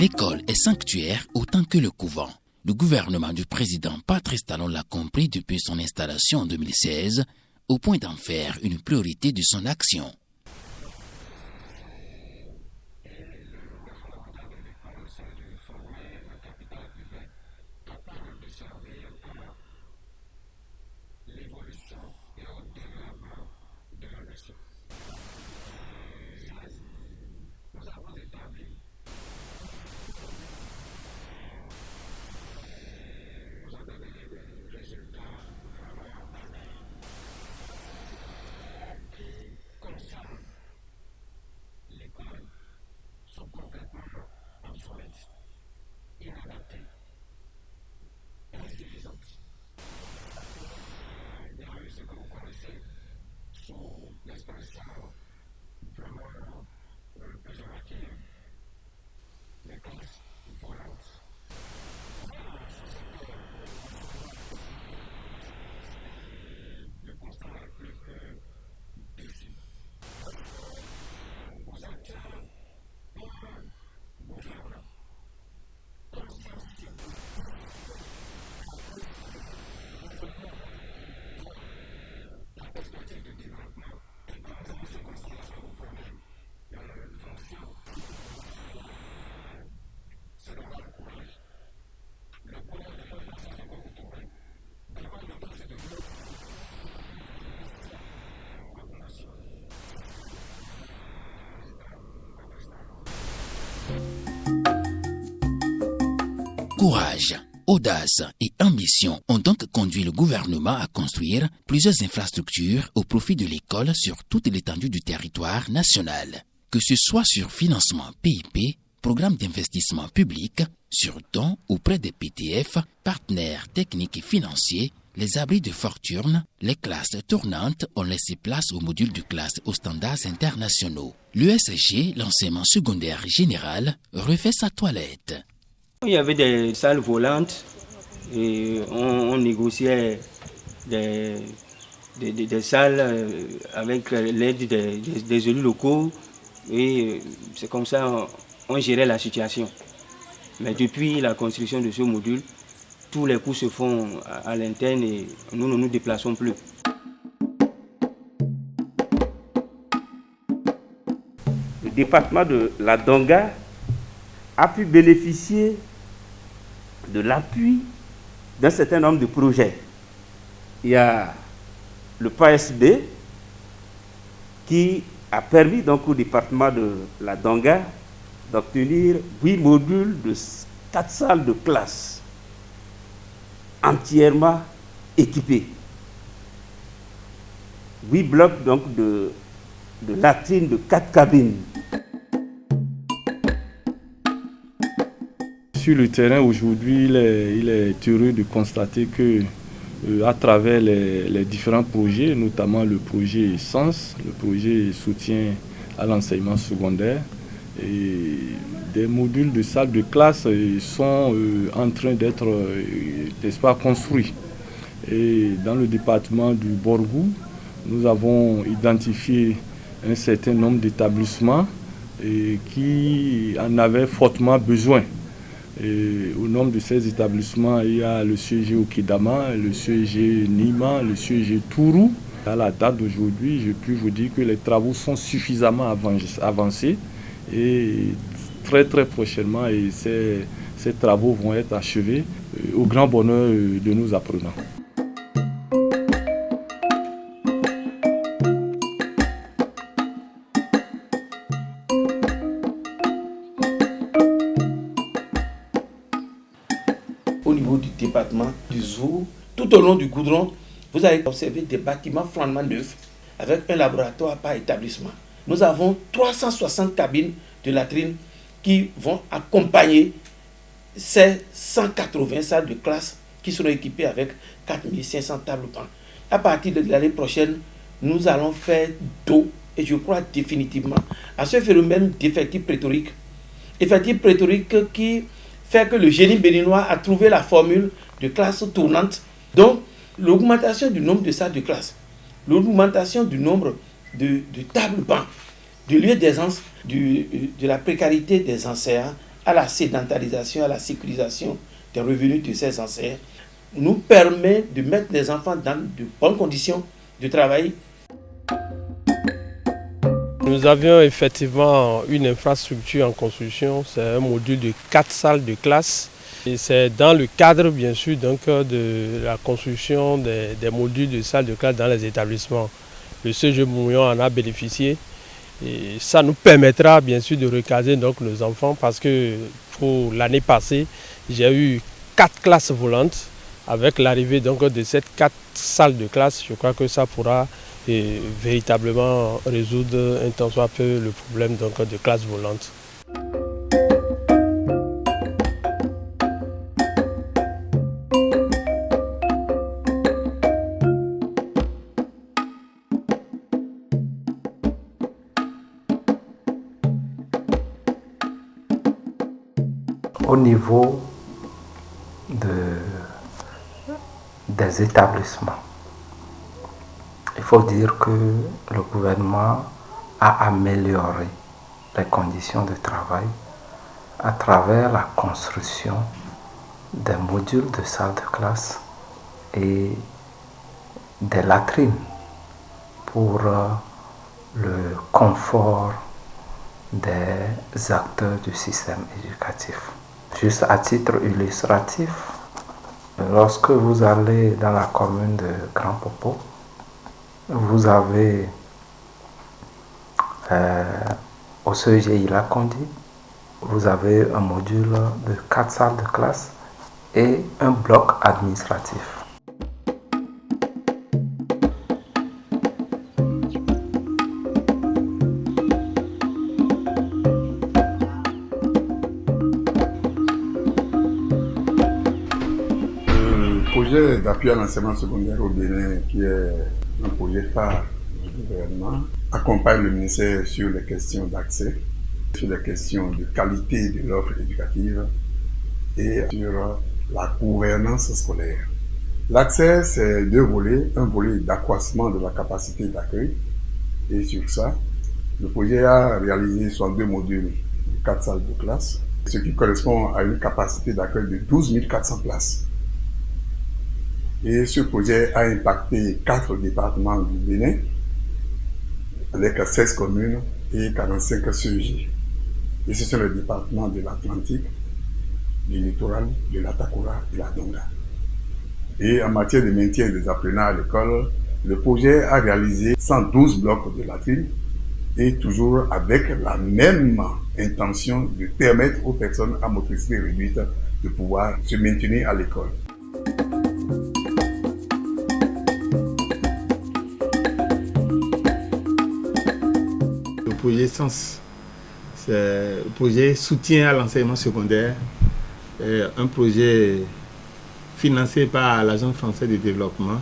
L'école est sanctuaire autant que le couvent. Le gouvernement du président Patrice Talon l'a compris depuis son installation en 2016, au point d'en faire une priorité de son action. Courage, audace et ambition ont donc conduit le gouvernement à construire plusieurs infrastructures au profit de l'école sur toute l'étendue du territoire national. Que ce soit sur financement PIP, programme d'investissement public, sur dons auprès des PTF, partenaires techniques et financiers, les abris de fortune, les classes tournantes ont laissé place aux modules de classe aux standards internationaux. L'ESG, l'enseignement secondaire général, refait sa toilette. Il y avait des salles volantes et on négociait des salles avec l'aide des élus locaux et c'est comme ça on gérait la situation. Mais depuis la construction de ce module, tous les cours se font à l'interne et nous ne nous déplaçons plus. Le département de la Donga a pu bénéficier de l'appui d'un certain nombre de projets. Il y a le PASB qui a permis donc au département de la Donga d'obtenir 8 modules de 4 salles de classe entièrement équipés. 8 blocs donc de latrines de 4 cabines. Sur le terrain aujourd'hui, il est heureux de constater que à travers les différents projets, notamment le projet SENS, le projet soutien à l'enseignement secondaire, et des modules de salles de classe sont en train d'être construits. Et dans le département du Borgou, nous avons identifié un certain nombre d'établissements qui en avaient fortement besoin. Et au nombre de ces établissements, il y a le CEG Okidama, le CEG Nima, le CEG Tourou. À la date d'aujourd'hui, je peux vous dire que les travaux sont suffisamment avancés et très prochainement, ces travaux vont être achevés au grand bonheur de nos apprenants. Au niveau du département du Zourou, tout au long du goudron, vous allez observer des bâtiments flambant neufs avec un laboratoire par établissement. Nous avons 360 cabines de latrines qui vont accompagner ces 180 salles de classe qui seront équipées avec 4500 tables bancs. À partir de l'année prochaine, nous allons faire dos, et je crois définitivement, à ce phénomène d'effectif pléthorique. Effectif pléthorique qui fait que le génie béninois a trouvé la formule de classe tournante. Donc, l'augmentation du nombre de salles de classe, l'augmentation du nombre de tables bancs, du lieu d'aisance, de la précarité des enseignants à la sédentarisation, à la sécurisation des revenus de ces enseignants, nous permet de mettre les enfants dans de bonnes conditions de travail. Nous avions effectivement une infrastructure en construction, c'est un module de 4 salles de classe. Et c'est dans le cadre, bien sûr, donc, de la construction des modules de salles de classe dans les établissements. Le CEG Mourion en a bénéficié. Et ça nous permettra, bien sûr, de recaser donc, nos enfants parce que pour l'année passée, j'ai eu 4 classes volantes. Avec l'arrivée donc, de ces 4 salles de classe, je crois que ça pourra véritablement résoudre un tant soit peu le problème donc, de classes volantes. Au niveau des établissements, il faut dire que le gouvernement a amélioré les conditions de travail à travers la construction des modules de salles de classe et des latrines pour le confort des acteurs du système éducatif. Juste à titre illustratif, lorsque vous allez dans la commune de Grand Popo, vous avez au CEGI Lacondi, vous avez un module de 4 salles de classe et un bloc administratif. Le projet d'appui à l'enseignement secondaire au Bénin, qui est un projet phare du gouvernement, accompagne le ministère sur les questions d'accès, sur les questions de qualité de l'offre éducative et sur la gouvernance scolaire. L'accès, c'est 2 volets, un volet d'accroissement de la capacité d'accueil, et sur ça, le projet a réalisé 62 modules de 4 salles de classe, ce qui correspond à une capacité d'accueil de 12 400 places. Et ce projet a impacté 4 départements du Bénin, avec 16 communes et 45 CEG. Et ce sont les départements de l'Atlantique, du littoral, de l'Atakura et la Donga. Et en matière de maintien des apprenants à l'école, le projet a réalisé 112 blocs de latrines et toujours avec la même intention de permettre aux personnes à motricité réduite de pouvoir se maintenir à l'école. Le projet SENS, c'est le projet soutien à l'enseignement secondaire, un projet financé par l'Agence française de développement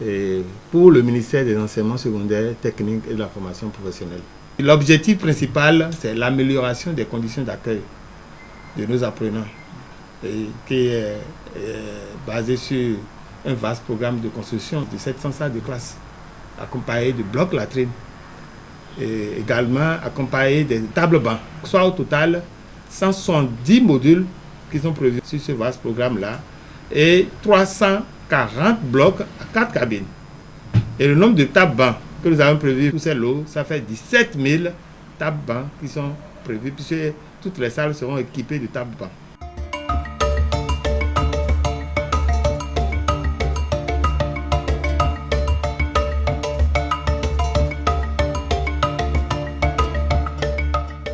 et pour le ministère des enseignements secondaires, techniques et de la formation professionnelle. L'objectif principal, c'est l'amélioration des conditions d'accueil de nos apprenants, qui est basé sur un vaste programme de construction de 700 salles de classe, accompagné de blocs latrines, et également accompagné des tables-bancs. Soit au total 170 modules qui sont prévus sur ce vaste programme-là et 340 blocs à 4 cabines. Et le nombre de tables-bancs que nous avons prévu pour ces lots, ça fait 17 000 tables-bancs qui sont prévus, puisque toutes les salles seront équipées de tables-bancs.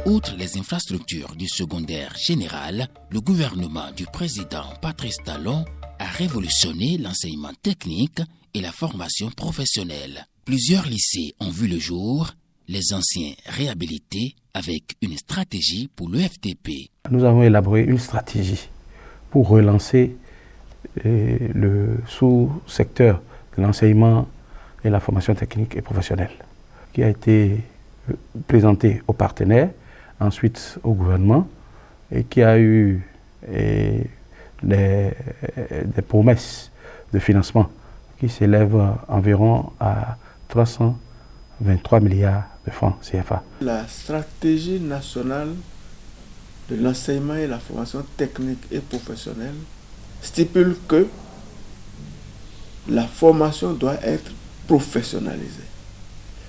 Outre les infrastructures du secondaire général, le gouvernement du président Patrice Talon a révolutionné l'enseignement technique et la formation professionnelle. Plusieurs lycées ont vu le jour, les anciens réhabilités avec une stratégie pour l'EFTP. Nous avons élaboré une stratégie pour relancer le sous-secteur de l'enseignement et la formation technique et professionnelle, qui a été présentée aux partenaires, ensuite au gouvernement, et qui a eu des promesses de financement qui s'élèvent environ à 323 milliards de francs CFA. La stratégie nationale de l'enseignement et la formation technique et professionnelle stipule que la formation doit être professionnalisée.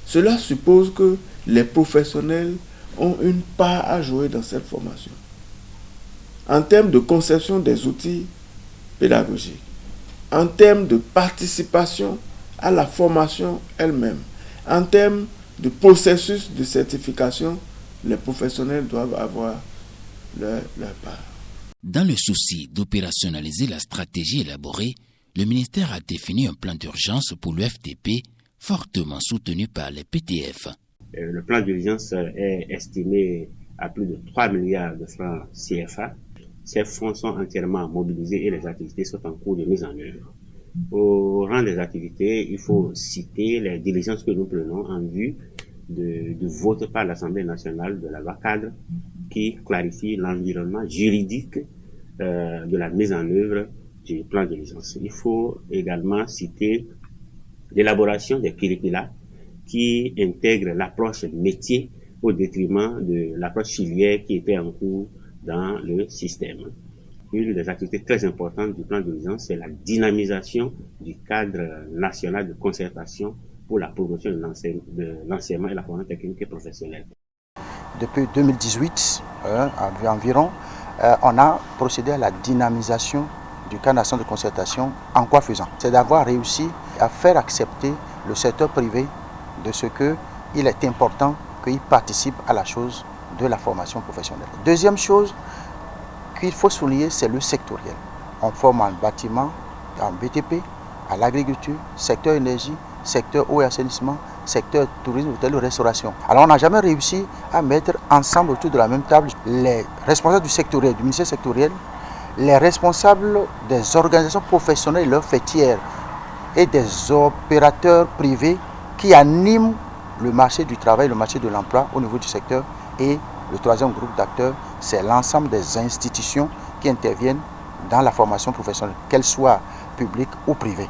Cela suppose que les professionnels ont une part à jouer dans cette formation. En termes de conception des outils pédagogiques, en termes de participation à la formation elle-même, en termes de processus de certification, les professionnels doivent avoir leur part. Dans le souci d'opérationnaliser la stratégie élaborée, le ministère a défini un plan d'urgence pour l'UFTP fortement soutenu par les PTF. Le plan d'urgence est estimé à plus de 3 milliards de francs CFA. Ces fonds sont entièrement mobilisés et les activités sont en cours de mise en œuvre. Au rang des activités, il faut citer les diligences que nous prenons en vue de vote par l'Assemblée nationale de la loi cadre qui clarifie l'environnement juridique de la mise en œuvre du plan d'urgence. Il faut également citer l'élaboration des curricula qui intègrent l'approche métier au détriment de l'approche filière qui était en cours dans le système. Une des activités très importantes du plan d'urgence, c'est la dynamisation du cadre national de concertation pour la promotion de l'enseignement et la formation technique et professionnelle. Depuis 2018 environ, on a procédé à la dynamisation du cadre national de concertation. En quoi faisant? C'est d'avoir réussi à faire accepter le secteur privé de ce qu'il est important qu'il participe à la chose de la formation professionnelle. Deuxième chose qu'il faut souligner, c'est le sectoriel. On forme en bâtiment, en BTP, à l'agriculture, secteur énergie, secteur eau et assainissement, secteur tourisme, hôtel et restauration. Alors on n'a jamais réussi à mettre ensemble autour de la même table les responsables du sectoriel, du ministère sectoriel, les responsables des organisations professionnelles et leurs fêtières et des opérateurs privés qui animent le marché du travail, le marché de l'emploi au niveau du secteur. Et le troisième groupe d'acteurs, c'est l'ensemble des institutions qui interviennent dans la formation professionnelle, qu'elles soient publiques ou privées.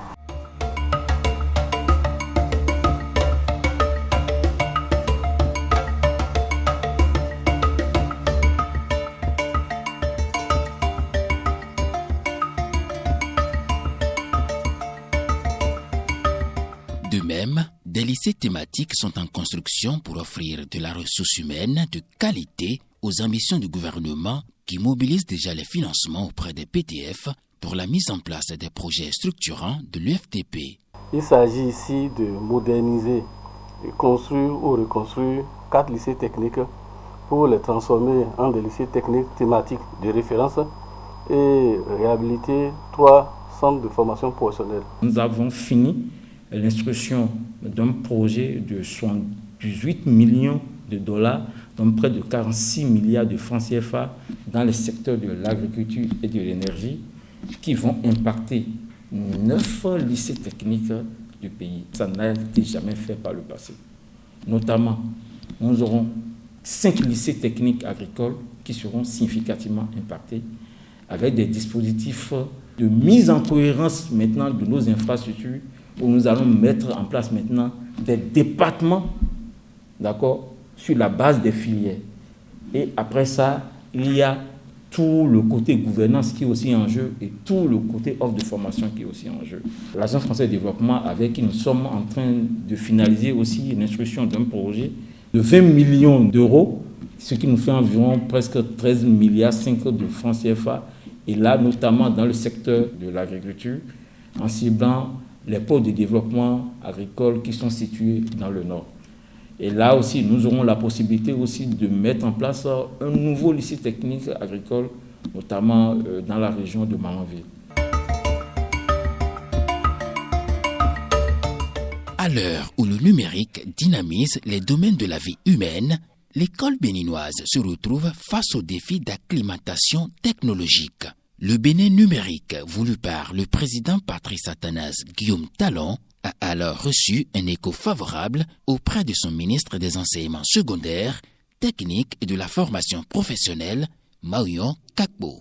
De même, des lycées thématiques sont en construction pour offrir de la ressource humaine de qualité aux ambitions du gouvernement qui mobilise déjà les financements auprès des PTF pour la mise en place des projets structurants de l'UFTP. Il s'agit ici de moderniser, construire ou reconstruire 4 lycées techniques pour les transformer en des lycées techniques thématiques de référence et réhabiliter 3 centres de formation professionnelle. Nous avons fini l'instruction d'un projet de 78 millions de dollars, donc près de 46 milliards de francs CFA dans les secteurs de l'agriculture et de l'énergie qui vont impacter 9 lycées techniques du pays. Ça n'a été jamais fait par le passé. Notamment, nous aurons 5 lycées techniques agricoles qui seront significativement impactés avec des dispositifs de mise en cohérence maintenant de nos infrastructures où nous allons mettre en place maintenant des départements, d'accord, sur la base des filières. Et après ça, il y a tout le côté gouvernance qui est aussi en jeu et tout le côté offre de formation qui est aussi en jeu. L'Agence française de développement, avec qui nous sommes en train de finaliser aussi l'instruction d'un projet de 20 millions d'euros, ce qui nous fait environ presque 13 milliards 5 de francs CFA, et là notamment dans le secteur de l'agriculture, en ciblant les pôles de développement agricole qui sont situés dans le nord. Et là aussi, nous aurons la possibilité aussi de mettre en place un nouveau lycée technique agricole, notamment dans la région de Malanville. À l'heure où le numérique dynamise les domaines de la vie humaine, l'école béninoise se retrouve face au défi d'acclimatation technologique. Le Bénin numérique, voulu par le président Patrice Athanase Guillaume Talon, a alors reçu un écho favorable auprès de son ministre des Enseignements secondaires, techniques et de la formation professionnelle, Maouyon Kakbo.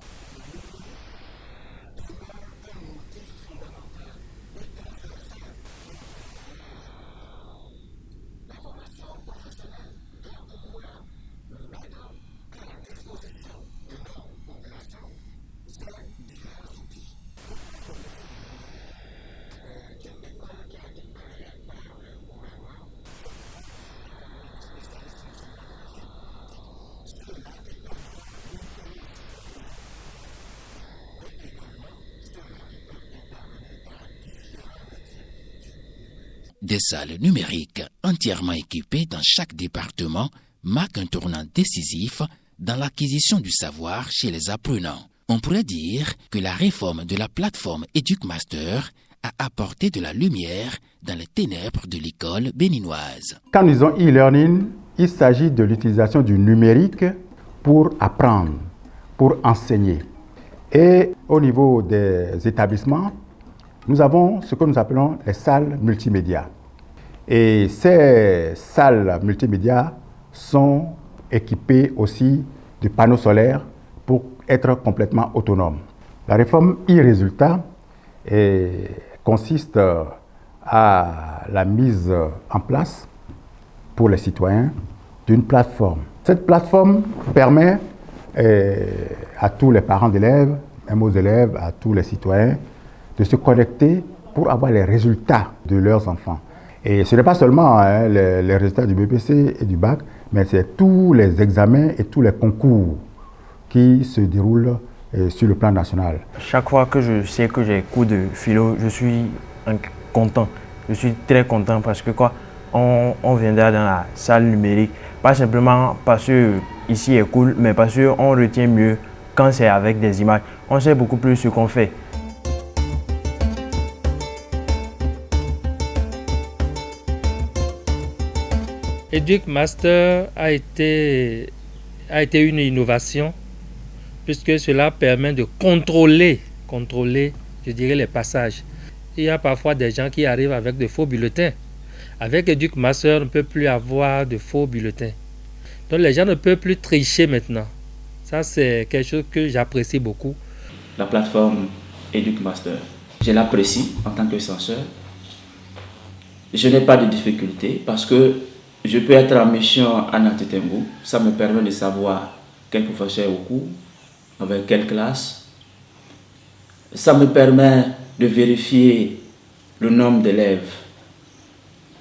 Des salles numériques entièrement équipées dans chaque département marquent un tournant décisif dans l'acquisition du savoir chez les apprenants. On pourrait dire que la réforme de la plateforme EducMaster a apporté de la lumière dans les ténèbres de l'école béninoise. Quand nous disons e-learning, il s'agit de l'utilisation du numérique pour apprendre, pour enseigner. Et au niveau des établissements, nous avons ce que nous appelons les salles multimédia. Et ces salles multimédia sont équipées aussi de panneaux solaires pour être complètement autonomes. La réforme e-résultat consiste à la mise en place pour les citoyens d'une plateforme. Cette plateforme permet à tous les parents d'élèves, même aux élèves, à tous les citoyens, de se connecter pour avoir les résultats de leurs enfants. Et ce n'est pas seulement les résultats du BPC et du bac, mais c'est tous les examens et tous les concours qui se déroulent sur le plan national. Chaque fois que je sais que j'ai cours de philo, je suis content. Je suis très content parce que on viendra dans la salle numérique, pas simplement parce que ici est cool, mais parce qu'on retient mieux quand c'est avec des images. On sait beaucoup plus ce qu'on fait. EducMaster a été une innovation puisque cela permet de contrôler, je dirais, les passages. Il y a parfois des gens qui arrivent avec de faux bulletins. Avec EducMaster, on ne peut plus avoir de faux bulletins. Donc les gens ne peuvent plus tricher maintenant. Ça, c'est quelque chose que j'apprécie beaucoup. La plateforme EducMaster, je l'apprécie en tant que censeur. Je n'ai pas de difficulté parce que je peux être en mission à Nantetembo. Ça me permet de savoir quel professeur est au cours, avec quelle classe. Ça me permet de vérifier le nombre d'élèves.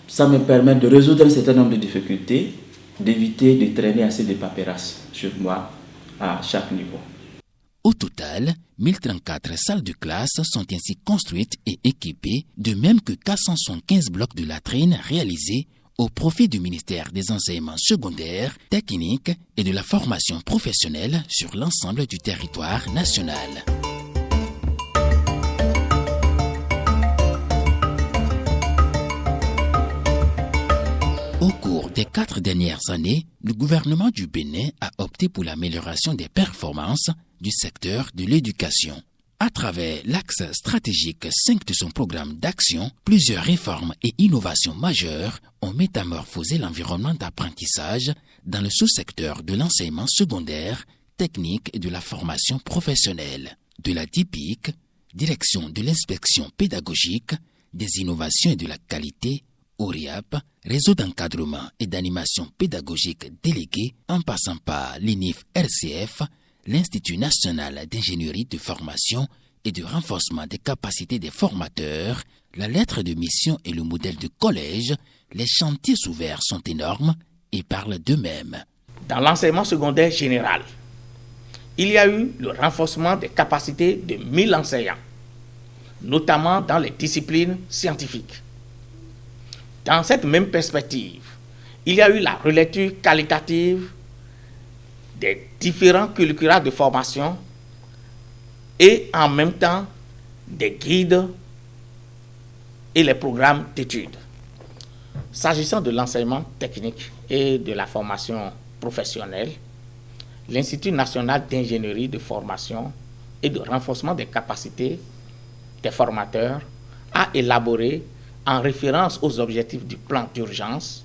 Ça me permet de résoudre un certain nombre de difficultés, d'éviter de traîner assez de paperasses sur moi à chaque niveau. Au total, 1034 salles de classe sont ainsi construites et équipées, de même que 475 blocs de latrines réalisés au profit du ministère des enseignements secondaires, techniques et de la formation professionnelle sur l'ensemble du territoire national. Au cours des 4 dernières années, le gouvernement du Bénin a opté pour l'amélioration des performances du secteur de l'éducation. À travers l'axe stratégique 5 de son programme d'action, plusieurs réformes et innovations majeures ont métamorphosé l'environnement d'apprentissage dans le sous-secteur de l'enseignement secondaire, technique et de la formation professionnelle. De la DIPIC, Direction de l'inspection pédagogique, des innovations et de la qualité, ORIAP, réseau d'encadrement et d'animation pédagogique délégué, en passant par l'INIF-RCF, l'Institut national d'ingénierie de formation et de renforcement des capacités des formateurs, la lettre de mission et le modèle de collège, les chantiers ouverts sont énormes et parlent d'eux-mêmes. Dans l'enseignement secondaire général, il y a eu le renforcement des capacités de 1000 enseignants, notamment dans les disciplines scientifiques. Dans cette même perspective, il y a eu la relecture qualitative des différents curricula de formation et en même temps des guides et les programmes d'études. S'agissant de l'enseignement technique et de la formation professionnelle, l'Institut national d'ingénierie de formation et de renforcement des capacités des formateurs a élaboré, en référence aux objectifs du plan d'urgence,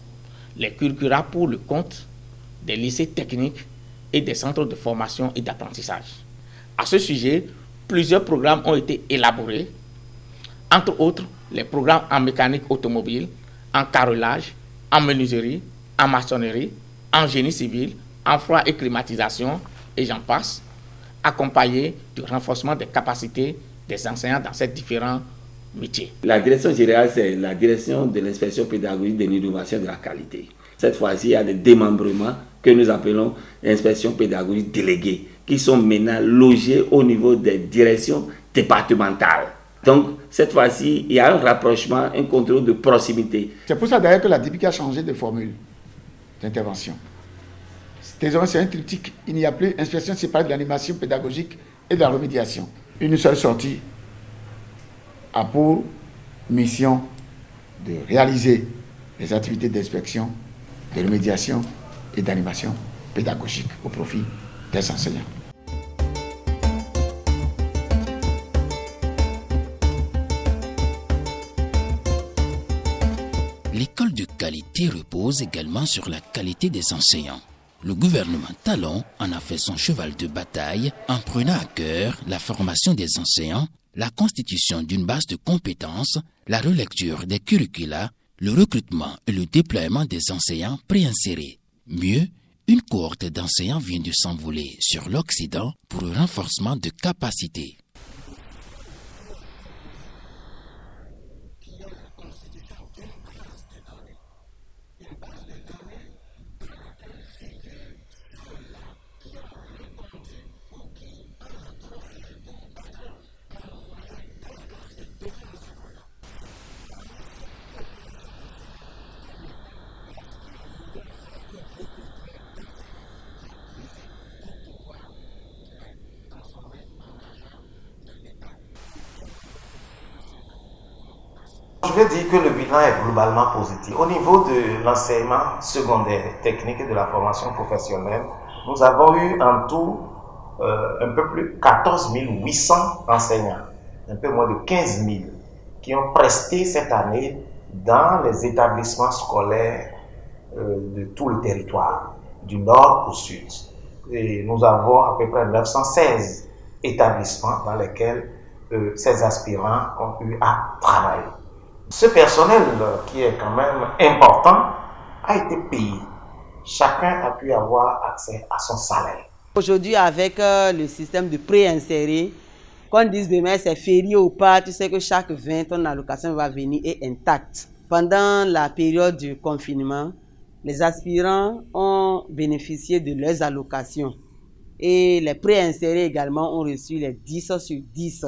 les curricula pour le compte des lycées techniques et des centres de formation et d'apprentissage. À ce sujet, plusieurs programmes ont été élaborés, entre autres les programmes en mécanique automobile, en carrelage, en menuiserie, en maçonnerie, en génie civil, en froid et climatisation, et j'en passe, accompagnés du renforcement des capacités des enseignants dans ces différents métiers. La direction générale, c'est la direction de l'inspection pédagogique de l'innovation de la qualité. Cette fois-ci, il y a des démembrements que nous appelons inspection pédagogique déléguée, qui sont maintenant logés au niveau des directions départementales. Donc, cette fois-ci, il y a un rapprochement, un contrôle de proximité. C'est pour ça d'ailleurs que la DPIC a changé de formule d'intervention. Désormais, c'est un triptyque. Il n'y a plus inspection séparée de l'animation pédagogique et de la remédiation. Une seule sortie a pour mission de réaliser les activités d'inspection, de remédiation et d'animation pédagogique au profit des enseignants. L'école de qualité repose également sur la qualité des enseignants. Le gouvernement Talon en a fait son cheval de bataille en prenant à cœur la formation des enseignants, la constitution d'une base de compétences, la relecture des curricula, le recrutement et le déploiement des enseignants préinsérés. Mieux, une cohorte d'enseignants vient de s'envoler sur l'Occident pour le renforcement de capacités. Je vais dire que le bilan est globalement positif. Au niveau de l'enseignement secondaire, technique et de la formation professionnelle, nous avons eu en tout un peu plus de 14 800 enseignants, un peu moins de 15 000, qui ont presté cette année dans les établissements scolaires de tout le territoire, du nord au sud. Et nous avons à peu près 916 établissements dans lesquels ces aspirants ont eu à travailler. Ce personnel, qui est quand même important, a été payé. Chacun a pu avoir accès à son salaire. Aujourd'hui, avec le système de préinséré, qu'on dise demain c'est férié ou pas, tu sais que chaque 20, ton allocation va venir et intacte. Pendant la période du confinement, les aspirants ont bénéficié de leurs allocations. Et les préinsérés également ont reçu les 10 sur 10.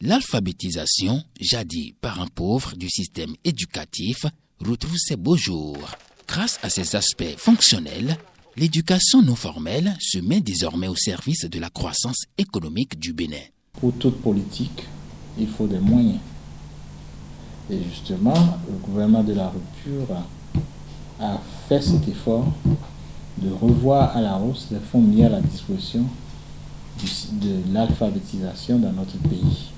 L'alphabétisation, jadis parent pauvre du système éducatif, retrouve ses beaux jours. Grâce à ses aspects fonctionnels, l'éducation non formelle se met désormais au service de la croissance économique du Bénin. Pour toute politique, il faut des moyens. Et justement, le gouvernement de la rupture a fait cet effort de revoir à la hausse les fonds mis à la disposition de l'alphabétisation dans notre pays.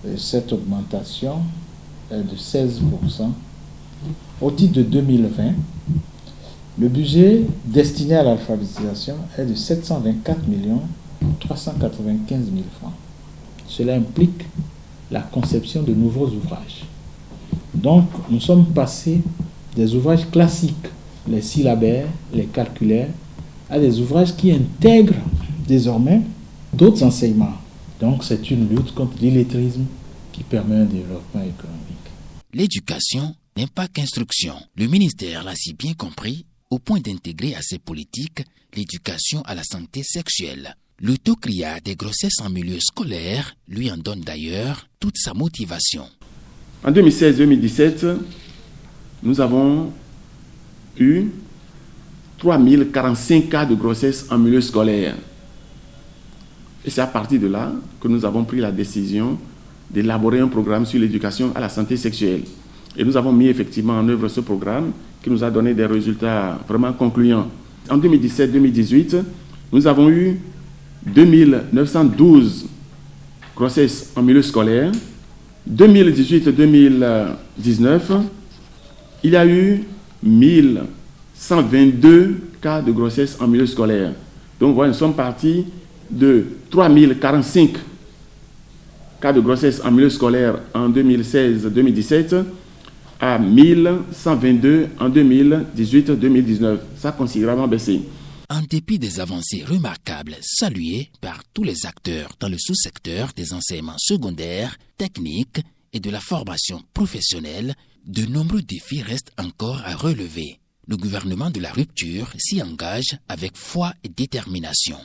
Et cette augmentation est de 16%. Au titre de 2020, le budget destiné à l'alphabétisation est de 724 395 000 francs. Cela implique la conception de nouveaux ouvrages. Donc, nous sommes passés des ouvrages classiques, les syllabaires, les calculaires, à des ouvrages qui intègrent désormais d'autres enseignements. Donc, c'est une lutte contre l'illettrisme qui permet un développement économique. L'éducation n'est pas qu'instruction. Le ministère l'a si bien compris au point d'intégrer à ses politiques l'éducation à la santé sexuelle. Le taux criard des grossesses en milieu scolaire lui en donne d'ailleurs toute sa motivation. En 2016-2017, nous avons eu 3045 cas de grossesse en milieu scolaire. Et c'est à partir de là que nous avons pris la décision d'élaborer un programme sur l'éducation à la santé sexuelle. Et nous avons mis effectivement en œuvre ce programme qui nous a donné des résultats vraiment concluants. En 2017-2018, nous avons eu 2912 grossesses en milieu scolaire. 2018-2019, il y a eu 1122 cas de grossesse en milieu scolaire. Donc voilà, nous sommes partis de 3045 cas de grossesse en milieu scolaire en 2016-2017 à 1122 en 2018-2019. Ça a considérablement baissé. En dépit des avancées remarquables saluées par tous les acteurs dans le sous-secteur des enseignements secondaires, techniques et de la formation professionnelle, de nombreux défis restent encore à relever. Le gouvernement de la rupture s'y engage avec foi et détermination.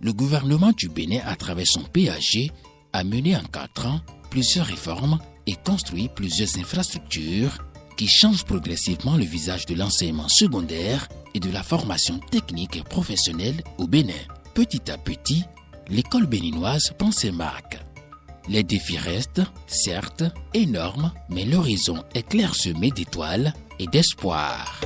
le gouvernement du Bénin, à travers son PAG, a mené en 4 ans plusieurs réformes et construit plusieurs infrastructures qui changent progressivement le visage de l'enseignement secondaire et de la formation technique et professionnelle au Bénin. Petit à petit, l'école béninoise prend ses marques. Les défis restent, certes, énormes, mais l'horizon est clairsemé d'étoiles et d'espoir.